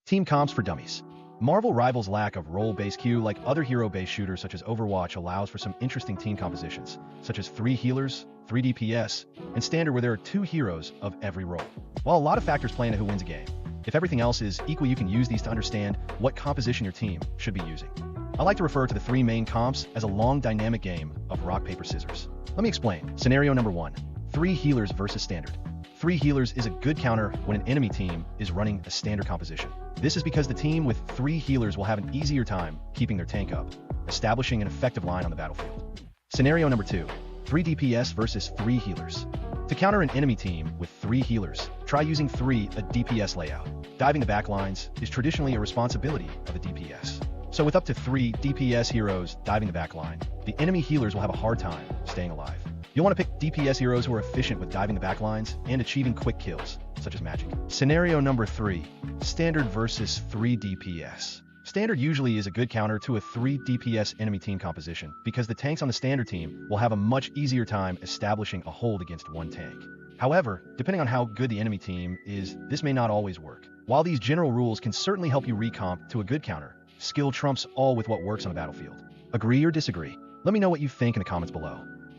Team comps for dummies. Marvel Rivals' lack of role-based queue like other hero-based shooters such as Overwatch allows for some interesting team compositions, such as 3 healers, 3 DPS, and standard where there are 2 heroes of every role. While a lot of factors play into who wins a game, if everything else is equal, you can use these to understand what composition your team should be using. I like to refer to the 3 main comps as a long dynamic game of rock, paper, scissors. Let me explain. Scenario number 1, 3 healers versus standard. 3 healers is a good counter when an enemy team is running a standard composition. This is because the team with 3 healers will have an easier time keeping their tank up, establishing an effective line on the battlefield. Scenario number 2, 3 DPS versus 3 healers. To counter an enemy team with 3 healers, try using a DPS layout. Diving the backlines is traditionally a responsibility of a DPS. So with up to 3 DPS heroes diving the backline, the enemy healers will have a hard time staying alive. You'll want to pick DPS heroes who are efficient with diving the backlines and achieving quick kills, such as magic. Scenario number 3, standard versus 3 DPS. Standard usually is a good counter to a 3 DPS enemy team composition because the tanks on the standard team will have a much easier time establishing a hold against one tank. However, depending on how good the enemy team is, this may not always work. While these general rules can certainly help you recomp to a good counter, skill trumps all with what works on the battlefield. Agree or disagree? Let me know what you think in the comments below.